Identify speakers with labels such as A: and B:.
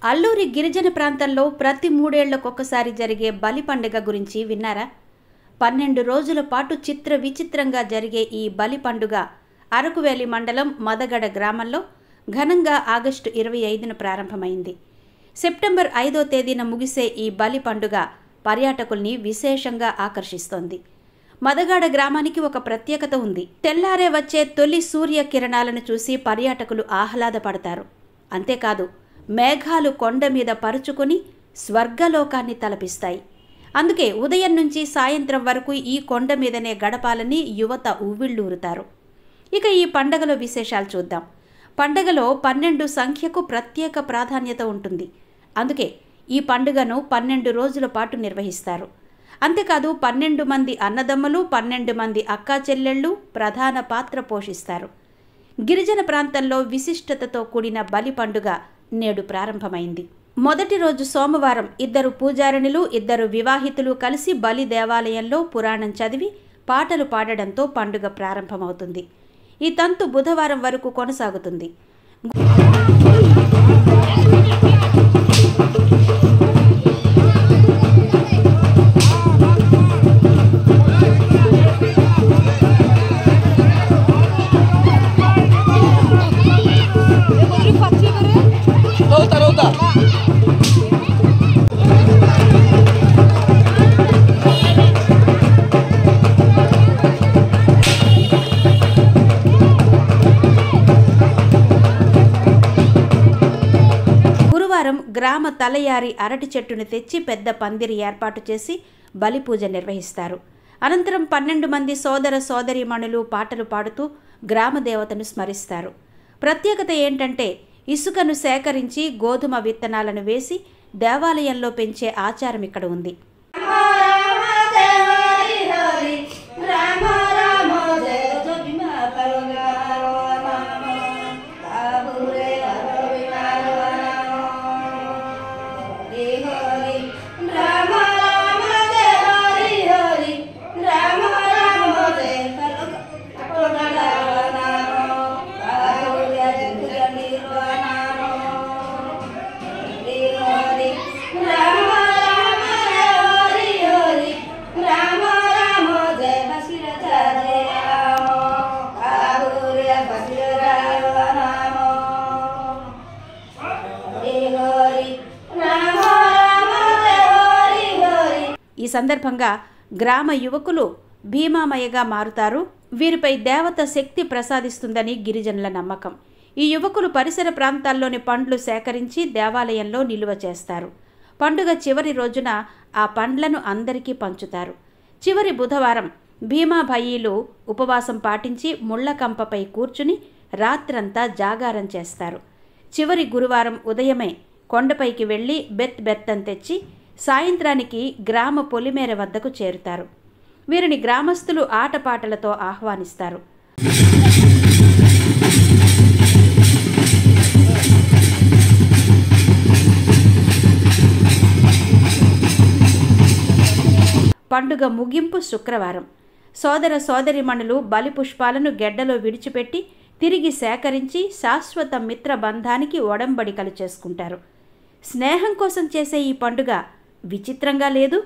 A: అల్లూరి గిరిజన ప్రాంతంలో ప్రతి 3 ఏళ్లకొకసారి జరిగే బలి పండుగ గురించి విన్నారా? 12 రోజుల పాటు చిత్ర విచిత్రంగా జరిగే ఈ బలి పండుగ అరకువేలి మండలం మదగడ గ్రామంలో ఘనంగా ఆగస్టు 25న ప్రారంభమైంది. సెప్టెంబర్ 5వ తేదీన ముగిసే ఈ బలి పండుగ పర్యాటకుల్ని విశేషంగా ఆకర్షిస్తోంది. మదగడ గ్రామానికి ఒక ప్రత్యేకత ఉంది. తెల్లారే వచ్చే తొలి సూర్య కిరణాలను చూసి పర్యాటకులు ఆహ్లాదపడతారు. అంతేకాదు, మేఘాలు కొండ మీద పరుచుకుని స్వర్గలోకాన్ని తలపిస్తాయి. అందుకే ఉదయం నుంచి సాయంత్రం వరకు ఈ కొండ మీదనే గడపాలని యువత ఉవ్విళ్ళూరుతారు. ఇక ఈ పండగలో విశేషాలు చూద్దాం. పండగలో 12 సంఖ్యకు ప్రత్యేక ప్రాధాన్యత ఉంటుంది. అందుకే ఈ పండుగను 12 రోజుల పాటు నిర్వహిస్తారు. అంతేకాదు, 12 మంది అన్నదమ్ములు, 12 మంది అక్కా చెల్లెళ్ళు ప్రధాన పాత్ర పోషిస్తారు. గిరిజన ప్రాంతంలో విశిష్టతతో కూడిన బలి పండుగ నేడు ప్రారంభమైంది. మొదటి రోజు సోమవారం 2 పూజారిణులు, 2 వివాహితులు కలిసి బలి దేవాలయంలో పురాణం చదివి పాటలు పాడడంతో పండుగ ప్రారంభమవుతుంది. ఈ తంతు బుధవారం వరకు కొనసాగుతుంది. గ్రామ తలయారి అరటి చెట్టును తెచ్చి పెద్ద పందిరి ఏర్పాటు చేసి బలి పూజ నిర్వహిస్తారు. అనంతరం 12 మంది సోదర సోదరీమణులు పాటలు పాడుతూ గ్రామ దేవతను స్మరిస్తారు. ప్రత్యేకత ఏంటంటే, ఇసుకను సేకరించి గోధుమ విత్తనాలను వేసి దేవాలయంలో పెంచే ఆచారం ఇక్కడ ఉంది. ఈ సందర్భంగా గ్రామ యువకులు భీమామయ్యగా మారుతారు. వీరిపై దేవత శక్తి ప్రసాదిస్తుందని గిరిజనుల నమ్మకం. ఈ యువకులు పరిసర ప్రాంతాల్లోని పండ్లు సేకరించి దేవాలయంలో నిలువ చేస్తారు. పండుగ చివరి రోజున ఆ పండ్లను అందరికీ పంచుతారు. చివరి బుధవారం భీమాభయ్యలు ఉపవాసం పాటించి ముళ్లకంపపై కూర్చుని రాత్రంతా జాగారం చేస్తారు. చివరి గురువారం ఉదయమే కొండపైకి వెళ్లి బెత్తం తెచ్చి సాయంత్రానికి గ్రామ పొలిమేర వద్దకు చేరుతారు. వీరిని గ్రామస్తులు ఆటపాటలతో ఆహ్వానిస్తారు. పండుగ ముగింపు శుక్రవారం. సోదర సోదరీమణులు బలి పుష్పాలను గెడ్డలో విడిచిపెట్టి తిరిగి సేకరించి శాశ్వత మిత్ర బంధానికి ఒడంబడికలు చేసుకుంటారు. స్నేహం కోసం చేసే ఈ పండుగ విచిత్రంగా లేదు?